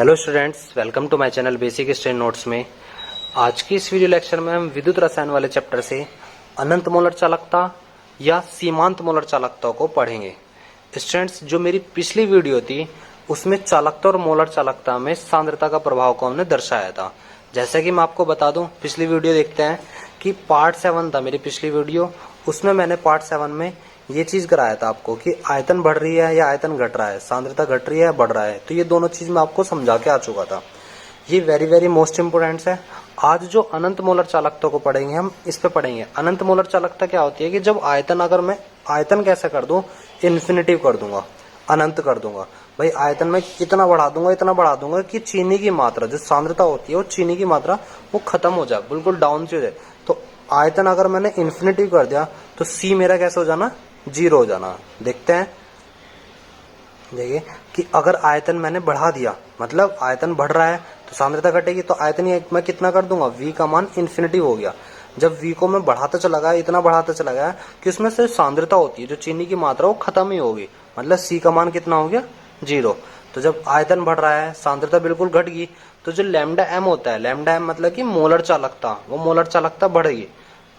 Hello students, welcome to my channel basic strain notes में। आज की इस वीडियो लेक्चर में हम विद्युत रसायन वाले चैप्टर से अनंत मोलर चालकता या सीमांत मोलर चालकता को पढ़ेंगे। स्टूडेंट्स, जो मेरी पिछली वीडियो थी उसमें चालकता और मोलर चालकता में सांद्रता का प्रभाव को हमने दर्शाया था। जैसे कि मैं आपको बता दूं, पिछली वीडियो देखते हैं कि पार्ट 7 था मेरी पिछली वीडियो। उसमें मैंने पार्ट 7 में ये चीज कराया था आपको कि आयतन बढ़ रही है या आयतन घट रहा है, सांद्रता घट रही है या बढ़ रहा है। तो ये दोनों चीज मैं आपको समझा के आ चुका था। ये वेरी मोस्ट इंपोर्टेंट है। आज जो अनंत मोलर चालकता को पढ़ेंगे हम, इस पे पढ़ेंगे। अनंत मोलर चालकता क्या होती है कि जब आयतन, अगर मैं आयतन कैसे कर दूं, इन्फिनिटिव कर दूंगा, अनंत कर दूंगा। भाई आयतन में इतना बढ़ा दूंगा कि चीनी की मात्रा, जो सांद्रता होती है वो चीनी की मात्रा वो खत्म हो जाए, बिल्कुल डाउन से हो जाए। तो आयतन अगर मैंने इन्फिनिटिव कर दिया तो सी मेरा कैसे हो जाना, 0 हो जाना। देखते हैं, देखिए कि अगर आयतन मैंने बढ़ा दिया, मतलब आयतन बढ़ रहा है तो सांद्रता घटेगी। तो आयतन मैं कितना कर दूंगा, v का मान इन्फिनिटिव हो गया। जब v को मैं बढ़ाता चला गया, इतना बढ़ाता चला गया कि उसमें से सांद्रता होती है, जो चीनी की मात्रा वो खत्म ही होगी, मतलब c का मान कितना हो गया, 0। तो जब आयतन बढ़ रहा है, सांद्रता बिल्कुल घट गई, तो जो लैम्डा m होता है, लैम्डा m मतलब कि मोलर चालकता, वो मोलर चालकता बढ़ेगी।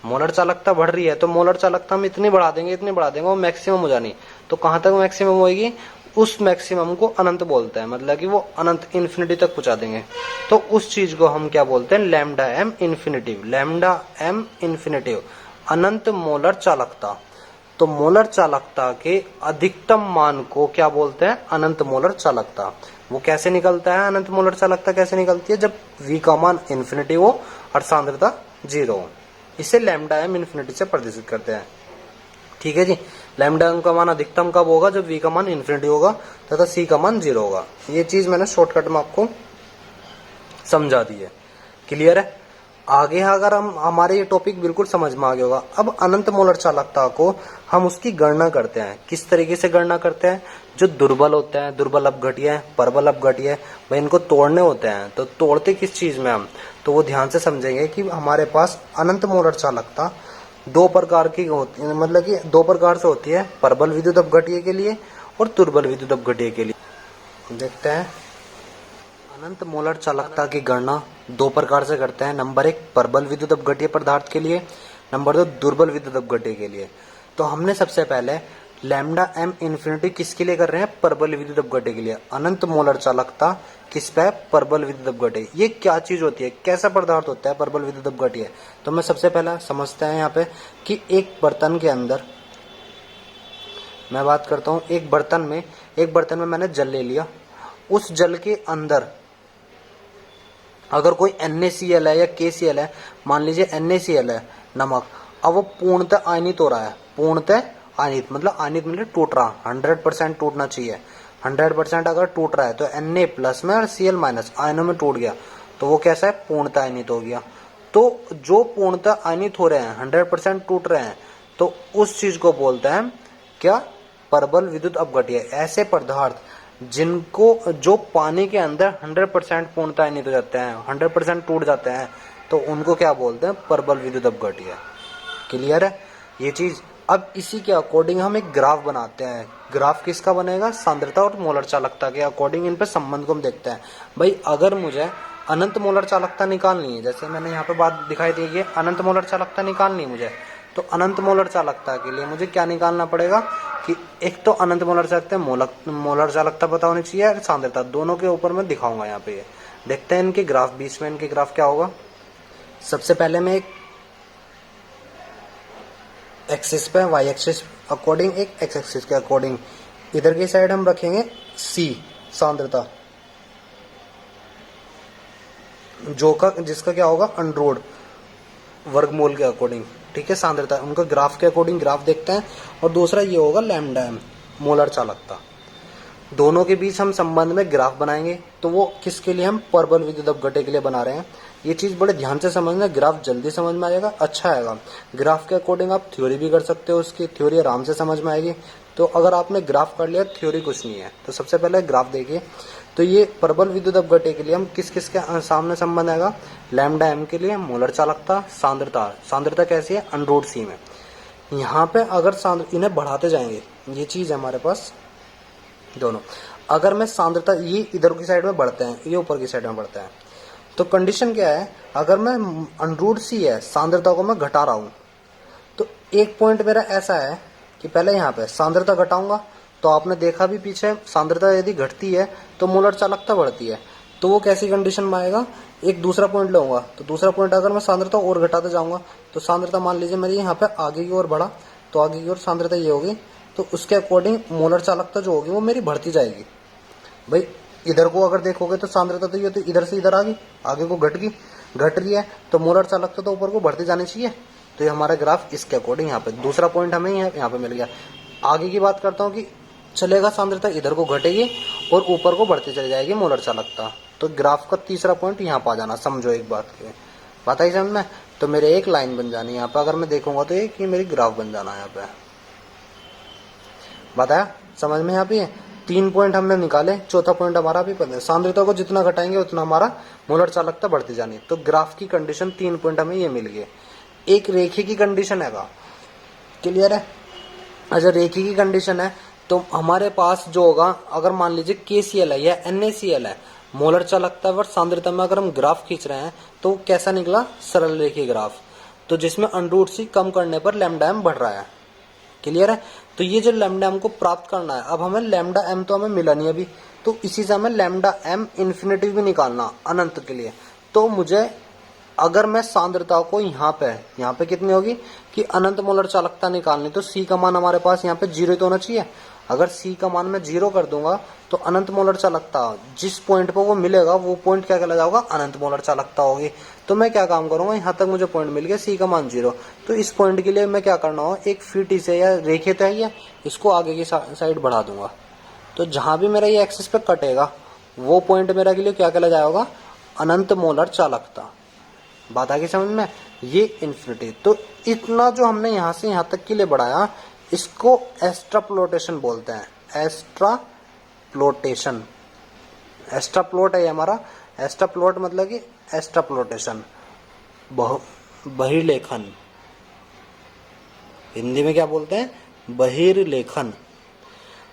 मोलर चालकता बढ़ रही है तो मोलर चालकता हम इतनी बढ़ा देंगे वो मैक्सिमम हो जानी। तो कहां तक मैक्सिमम होगी, उस मैक्सिमम को अनंत बोलते हैं, मतलब कि वो अनंत इन्फिनिटी तक पहुंचा देंगे। तो उस चीज को हम क्या बोलते हैं, lambda m infinitive, lambda m infinitive, अनंत मोलर चालकता। तो मोलर चालकता के अधिकतम मान को क्या बोलते हैं, अनंत मोलर चालकता। वो कैसे निकलता है, अनंत मोलर चालकता कैसे निकलती है, जब v का मान इन्फिनिटी हो और सांद्रता 0 हो। इसे लैम्डा एम इन्फिनिटी से प्रदर्शित करते हैं। ठीक है जी। लैम्डा एम का मान अधिकतम कब होगा, जब v का मान इन्फिनिटी होगा तथा c का मान 0 होगा। ये चीज मैंने शॉर्टकट में आपको समझा दी है। क्लियर है। आगे अगर हम, हमारे ये टॉपिक बिल्कुल समझ में आ गया होगा। अब अनंत मोलर चालकता को हम उसकी गणना करते हैं। किस तरीके से गणना करते हैं, जो दुर्बल होते हैं, दुर्बल अपघटीय है, प्रबल अपघटीय है, भाई इनको तोड़ने होते हैं। तो तोड़ते किस चीज में हम, तो वो ध्यान से समझेंगे कि हमारे पास अनंत मोलर चालकता दो प्रकार की होती है, मतलब कि दो प्रकार से होती है, प्रबल विद्युत अपघटीय के लिए और दुर्बल विद्युत अपघटीय के लिए। देखते हैं, अनंत मोलर चालकता की गणना दो प्रकार से करते हैं। नंबर 1 प्रबल विद्युत अपघटीय पदार्थ के लिए, नंबर 2 दुर्बल विद्युत अपघटीय के लिए। तो हमने सबसे पहले लैम्डा एम इन्फिनिटी किसके लिए कर रहे हैं, प्रबल विद्युत अपघटीय के लिए। अनंत मोलर चालकता किस पे, प्रबल विद्युत अपघटीय। ये क्या चीज होती है, कैसा पदार्थ होता है प्रबल विद्युत अपघटीय। तो मैं सबसे पहला समझते हैं यहाँ पे कि एक बर्तन के अंदर, मैं बात करता हूँ एक बर्तन में मैंने जल ले लिया। उस जल के अंदर अगर कोई NaCl है या KCl है, मान लीजिए NaCl है, नमक, अब वो पूर्णतः आयनित हो रहा है। पूर्णतः आयनित मतलब टूट रहा, 100% टूटना चाहिए। 100% अगर टूट रहा है तो Na प्लस में और Cl माइनस आयनों में टूट गया, तो वो कैसा है, पूर्णतः आयनित हो गया। तो जो पूर्णतः आयनित हो रहे हैं, 100% टूट रहे हैं, तो उस चीज को बोलते हैं क्या, प्रबल विद्युत अपघटीय। ऐसे पदार्थ जिनको, जो पानी के अंदर 100% पूर्णतः आयनित हो जाते हैं, 100% टूट जाते हैं, तो उनको क्या बोलते हैं, प्रबल विद्युत अपघटीय। क्लियर है ये चीज। अब इसी के अकॉर्डिंग हम एक ग्राफ बनाते हैं। ग्राफ किसका बनेगा, सांद्रता और मोलर चालकता के अकॉर्डिंग इन पे संबंध को हम देखते हैं। भाई अगर मुझे अनंत मोलर चालकता निकालनी है, जैसे मैंने यहाँ पे बात दिखाई दी है, अनंत मोलर चालकता निकालनी है मुझे, तो अनंत मोलर चालकता के लिए मुझे क्या निकालना पड़ेगा कि एक तो अनंत मोलर चालकता, मोलर चालकता पता होनी चाहिए और सांद्रता, दोनों के ऊपर मैं दिखाऊंगा यहाँ पे। देखते हैं इनके ग्राफ, बीच में इनके ग्राफ क्या होगा। सबसे पहले मैं एक एक्सिस पे, वाई एक्सिस अकॉर्डिंग, एक एक्स एक्सिस के अकॉर्डिंग इधर की साइड हम रखेंगे C सांद्रता, जो का जिसका क्या होगा, अंडररूट वर्गमूल के अकॉर्डिंग। ठीक है, सांद्रता उनका ग्राफ के अकॉर्डिंग ग्राफ देखते हैं। और दूसरा ये होगा लैम्डा एम, मोलर चालकता। दोनों के बीच हम संबंध में ग्राफ बनाएंगे। तो वो किसके लिए, हम प्रबल विद्युत अपघट्य के लिए बना रहे हैं। ये चीज बड़े ध्यान से समझना, ग्राफ जल्दी समझ में आएगा, अच्छा आएगा। ग्राफ के अकॉर्डिंग आप थ्योरी भी कर सकते हो, उसकी थ्योरी आराम से समझ में आएगी। तो अगर आपने ग्राफ कर लिया, थ्योरी कुछ नहीं है। तो सबसे पहले ग्राफ देखिए। तो ये प्रबल विद्युत अपघट्य के लिए हम किस किस के सामने संबंध आएगा, लैम्डा एम के लिए मोलर चालकता, सांद्रता कैसी है, अंडररूट C में। यहाँ पे अगर इन्हें बढ़ाते जाएंगे, ये चीज है हमारे पास दोनों। अगर मैं सांद्रता, ये इधर की साइड में बढ़ते हैं, ये ऊपर की साइड में बढ़ते हैं, तो कंडीशन क्या है, अगर मैं √c है सांद्रता को मैं घटा रहा हूं, तो एक पॉइंट मेरा ऐसा है कि पहले यहाँ पे सांद्रता घटाऊंगा, तो आपने देखा भी पीछे सांद्रता यदि घटती है तो मोलर चालकता बढ़ती है। तो वो कैसी कंडीशन में आएगा, एक दूसरा पॉइंट लूंगा, तो दूसरा पॉइंट अगर मैं सांद्रता और घटाते जाऊंगा, तो सांद्रता मान लीजिए मेरी यहाँ पे आगे की ओर बढ़ा, तो आगे की ओर सांद्रता ये होगी, तो उसके अकॉर्डिंग मोलर चालकता जो होगी वो मेरी बढ़ती जाएगी। भाई इधर को अगर देखोगे तो सांद्रता तो ये तो इधर से इधर आ गई, आगे को घट रही है, तो मोलर चालकता तो ऊपर को बढ़ती जानी चाहिए। तो ये हमारा ग्राफ इसके अकॉर्डिंग यहाँ पे दूसरा पॉइंट हमें यहाँ पे मिल गया। आगे की बात करता हूँ कि चलेगा, सांद्रता इधर को घटेगी और ऊपर को बढ़ती चली जाएगी मोलर चालकता। तो ग्राफ का तीसरा पॉइंट यहाँ पे आ जाना, समझो एक बात आई समझ में। तो मेरे एक लाइन बन जानी यहाँ पे, अगर मैं देखूंगा तो एक ये मेरी ग्राफ बन जाना यहाँ पे। बताया समझ में? यहाँ पे 3 पॉइंट हमने निकाले, चौथा पॉइंट हमारा भी पता है, सांद्रता को जितना घटाएंगे उतना हमारा मोलर चालकता बढ़ती जानी। तो ग्राफ की कंडीशन 3 पॉइंट हमें ये मिल गए। एक रेखी की कंडीशन है, क्लियर है? अच्छा, रेखी की कंडीशन है तो हमारे पास जो होगा, अगर मान लीजिए KCl है या NaCl है, मोलर चालकता और सांद्रता में अगर हम ग्राफ खींच रहे हैं तो कैसा निकला, सरल रेखी ग्राफ, तो जिसमें √c कम करने पर λm बढ़ रहा है। क्लियर है? तो ये जो λm को प्राप्त करना है, अब हमें λm तो हमें मिला नहीं अभी, तो इसी से हमें λm इन्फिनिटी भी निकालना अनंत के लिए। तो मुझे अगर मैं सांद्रता को यहाँ पे कितनी होगी कि अनंत मोलर चालकता निकालनी, तो C का मान हमारे पास यहाँ पे 0 तो होना चाहिए। अगर C का मान मैं 0 कर दूंगा तो अनंत मोलर चालकता जिस पॉइंट पर वो मिलेगा वो पॉइंट क्या कहला जाएगा, अनंत मोलर चालकता होगी। तो मैं क्या काम करूंगा, यहाँ तक मुझे पॉइंट मिल गया, C का मान 0, तो इस पॉइंट के लिए मैं क्या करना हो, एक फीट से या रेखे तय है, इसको आगे की साइड बढ़ा दूंगा। तो जहां भी मेरा ये एक्सिस पे कटेगा वो पॉइंट मेरा के लिए क्या कहला जाएगा, अनंत मोलर चालकता। बात आ गई समझ में? ये इन्फिनिटी। तो इतना जो हमने यहां से यहां तक के लिए बढ़ाया, इसको एक्स्ट्राप्लोटेशन बोलते हैं। एक्स्ट्राप्लोटेशन, एक्स्ट्राप्लोट है हमारा। एक्स्ट्राप्लोट मतलब कि एक्स्ट्राप्लोटेशन, बहिर्लेखन, हिंदी में क्या बोलते हैं, बहिर्लेखन।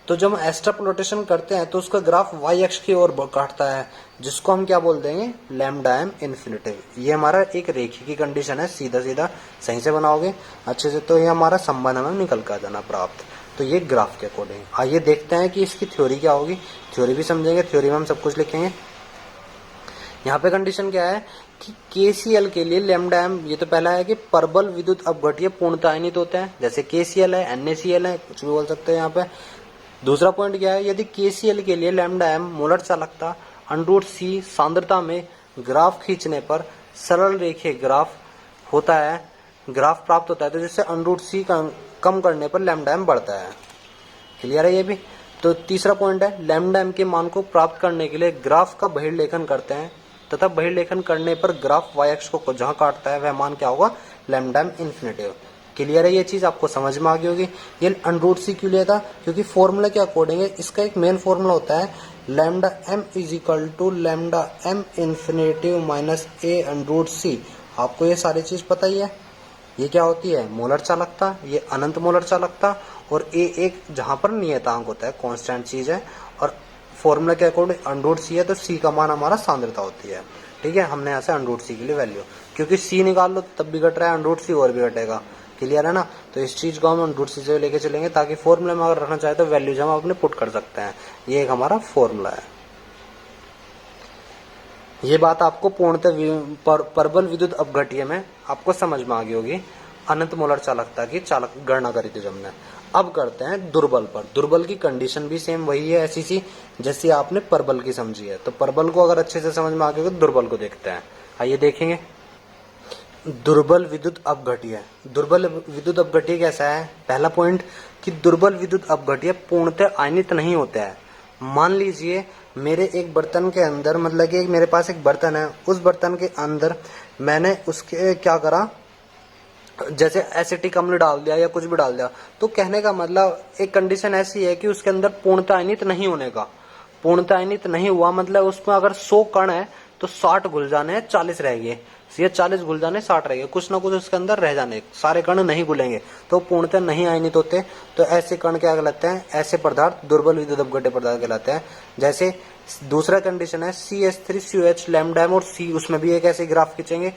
तो जब हम एक्स्ट्राप्लोटेशन करते हैं तो उसका ग्राफ y अक्ष की ओर काटता है, जिसको हम क्या बोल देंगे, λm इन्फिनिटिव। ये हमारा एक रेखी की कंडीशन है, सीधा सीधा सही से बनाओगे अच्छे से तो ये हमारा संबंध हमें निकल कर जाना प्राप्त। तो ये ग्राफ के अकॉर्डिंग। आइए देखते हैं कि इसकी थ्योरी क्या होगी, थ्योरी भी समझेंगे, थ्योरी में हम सब कुछ लिखेंगे। यहाँ पे कंडीशन क्या है कि KCl के लिए λm, ये तो पहला है कि परबल विद्युत अपघट्य पूर्णतः आयनित होते हैं, जैसे KCl है, NaCl है, कुछ भी बोल सकते हैं यहाँ पे। दूसरा पॉइंट क्या है, यदि KCl के लिए λm मोलर चालकता √c सांद्रता में ग्राफ खींचने पर सरल रेखीय ग्राफ होता है, ग्राफ प्राप्त होता है, तो जिससे √c कम करने पर λm बढ़ता है। क्लियर है ये भी? तो तीसरा पॉइंट है, λm के मान को प्राप्त करने के लिए ग्राफ का बहिर्लेखन करते हैं, तथा बहिर्लेखन करने पर ग्राफ y अक्ष को जहां काटता है वह मान क्या होगा, λm इन्फिनिटिव। क्लियर है? ये चीज आपको समझ में आ गई होगी। ये √c क्यों लिया था, क्योंकि फॉर्मूला के अकॉर्डिंग है, इसका एक मेन फॉर्मूला होता है λm λm infinitive minus a √c। आपको ये सारी चीज पता ही है। ये क्या होती है, मोलर चालकता, ये अनंत मोलर चालकता, और a एक जहां पर नियतांक होता है, कांस्टेंट चीज है, और फॉर्मूला के अकॉर्डिंग √c है तो c का मान हमारा सांद्रता होती है। ठीक है, हमने यहाँ से √c के लिए वैल्यू, क्योंकि c निकाल लो तब भी घट रहा है, √c और भी घटेगा। क्लियर है ना? तो इस चीज को हम √c से लेके चलेंगे, ताकि फॉर्मूला में अगर रखना चाहे तो वैल्यूज हम अपने पुट कर सकते हैं। ये एक हमारा फॉर्मूला है। ये बात आपको पूर्णतः परबल विद्युत अपघट्य में आपको समझ में आ गई होगी। अनंत मोलर चालकता की गणना करी थी हमने। अब करते हैं दुर्बल पर। दुर्बल की कंडीशन भी सेम वही है, ऐसी सी जैसी आपने परबल की समझी है। तो परबल को अगर अच्छे से समझ में आ गई तो दुर्बल को देखते हैं। आइए देखेंगे। दुर्बल विद्युत अपघट्य। दुर्बल विद्युत अपघट्य कैसा है? पहला पॉइंट कि दुर्बल विद्युत अपघट्य पूर्णतः आयनित नहीं होता है। मान लीजिए मेरे एक बर्तन के अंदर, मतलब कि मेरे पास एक बर्तन है, उस बर्तन के अंदर मैंने उसके क्या करा, जैसे एसिटिक अम्ल डाल दिया या कुछ भी डाल दिया, तो कहने का मतलब एक कंडीशन ऐसी है कि उसके अंदर पूर्णतः आयनित नहीं होने का। पूर्णतः आयनित नहीं हुआ मतलब उसमें अगर 100 कण है तो 60 घुल जाने हैं, 40 रह गए। ये 40 घुल जाने, 60 रह गए, कुछ ना कुछ उसके अंदर रह जाने, सारे कण नहीं घुलेंगे तो पूर्णतः नहीं आयनित होते। तो ऐसे कण क्या कहलाते हैं, ऐसे पदार्थ दुर्बल विद्युत अपघट्य पदार्थ कहलाते हैं। जैसे दूसरा कंडीशन है CH3COH लैम्डा और C, उसमें भी एक ऐसे ग्राफ खींचेंगे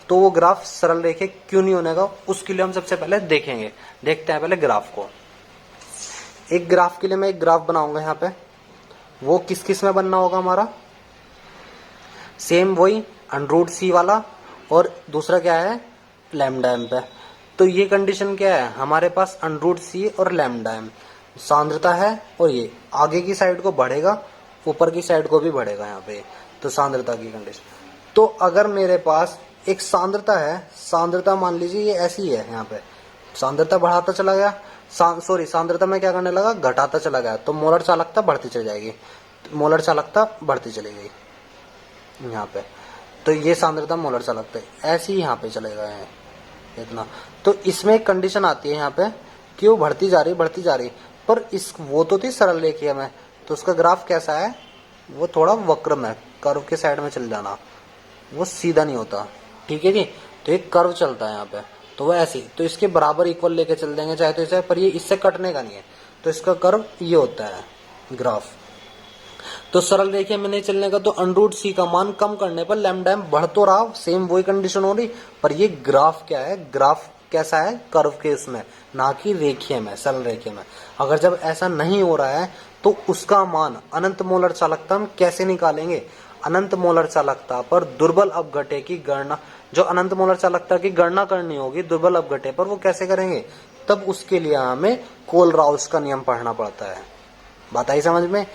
तो वो ग्राफ सरल रेखे क्यों नहीं होने का, उसके लिए हम सबसे पहले देखेंगे। देखते हैं पहले ग्राफ को। एक ग्राफ के लिए मैं एक ग्राफ बनाऊंगा यहाँ पे, वो किस किस में बनना होगा हमारा, सेम वही √C वाला, और दूसरा क्या है लैम्डा एम पे। तो ये कंडीशन क्या है, हमारे पास √C और लैम्डा एम सांद्रता है, और ये आगे की साइड को बढ़ेगा, ऊपर की साइड को भी बढ़ेगा यहाँ पे, तो सांद्रता की कंडीशन। तो अगर मेरे पास एक सांद्रता है, सांद्रता मान लीजिए ये ऐसी है, यहाँ पे सांद्रता बढ़ाता चला गया, सांद्रता में क्या करने लगा, घटाता चला गया, तो मोलर चालकता बढ़ती चली जाएगी, मोलर चालकता बढ़ती चली गई यहाँ पे। तो ये सांद्रता मोलर चालकता ऐसी यहाँ पे चलेगा इतना। तो इसमें एक कंडीशन आती है यहाँ पे कि वो बढ़ती जा रही, पर इस वो तो थी सरल रेखीय में, तो उसका ग्राफ कैसा है, वो थोड़ा वक्र में, कर्व के साइड में चल जाना, वो सीधा नहीं होता, ठीक है जी। तो एक कर्व चलता है यहाँ पे, तो वो ऐसी, तो इसके बराबर इक्वल लेके चल देंगे चाहे तो इसे, पर ये इससे कटने का नहीं है, तो इसका कर्व ये होता है ग्राफ। तो सरल रेखीय में नहीं चलने का, तो √C का मान कम करने पर लैम्डा एम बढ़ तो रहा, सेम वही कंडीशन हो रही, पर ये ग्राफ क्या है, ग्राफ कैसा है, कर्व के उसमें, ना कि रेखीय में, सरल रेखीय में। अगर जब ऐसा नहीं हो रहा है तो उसका मान अनंत मोलर चालकता हम कैसे निकालेंगे, अनंत मोलर चालकता पर दुर्बल अपघट्य की गणना, जो अनंत मोलर चालकता की गणना करनी होगी दुर्बल अपघट्य पर, वो कैसे करेंगे, तब उसके लिए हमें कोलराउस का नियम पढ़ना पड़ता है। बात आई समझ में,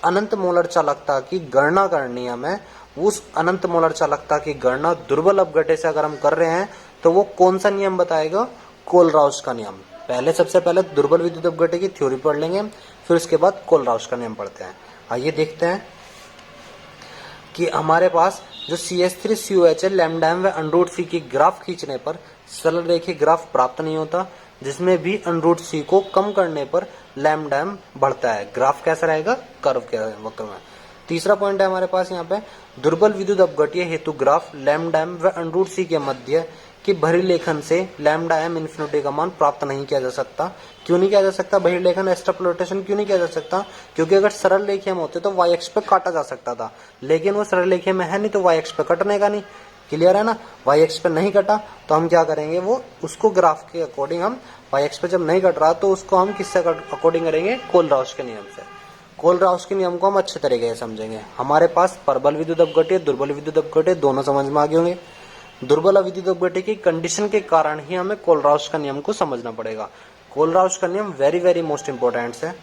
अनंत मोलर चालकता की गणना करनी है हमें, उस अनंत मोलर चालकता की गणना दुर्बल अपघट्य से अगर हम कर रहे हैं तो वो कौन सा नियम बताएगा, कोलराउस का नियम। पहले सबसे पहले दुर्बल विद्युत अपघट्य की थ्योरी पढ़ लेंगे, फिर उसके बाद कोलराउस का नियम पढ़ते हैं। आइए देखते हैं कि हमारे पास जो CH3COH है लैम्डा एम व √C की ग्राफ खींचने पर सरल रेखीय ग्राफ प्राप्त नहीं होता, जिसमें भी √C को कम करने पर लैम्डा एम बढ़ता है, ग्राफ कैसा रहेगा, कर्व के वक्र में। तीसरा पॉइंट है हमारे पास यहाँ पे, दुर्बल विद्युत अपघट्य हेतु ग्राफ लैम्डा एम व √C के मध्य कि बहिर्लेखन से लैम्डा एम इन्फिनिटी का मान प्राप्त नहीं किया जा सकता। क्यों नहीं किया जा सकता, बहिर्लेखन एक्सट्रापोलेशन क्यों नहीं किया जा सकता, क्योंकि अगर सरल रेखीय में होते तो y अक्ष पे काटा जा सकता था, लेकिन वो सरल रेखीय में है नहीं, तो y अक्ष पे कटने का नहीं, क्लियर है ना। y अक्ष पे नहीं कटा तो हम क्या करेंगे, वो उसको ग्राफ के अकॉर्डिंग, हम y अक्ष पे जब नहीं कट रहा तो उसको हम किससे अकॉर्डिंग करेंगे, कोलराउस के नियम से। कोलराउस के नियम को हम अच्छे तरीके से समझेंगे। हमारे पास प्रबल विद्युत अपघट्य, दुर्बल विद्युत अपघट्य दोनों समझ में आ गए होंगे। दुर्बल विद्युत अपघट्य की कंडीशन के कारण ही हमें कोलराउस का नियम को समझना पड़ेगा। कोलराउस का नियम वेरी वेरी मोस्ट इंपोर्टेंट है।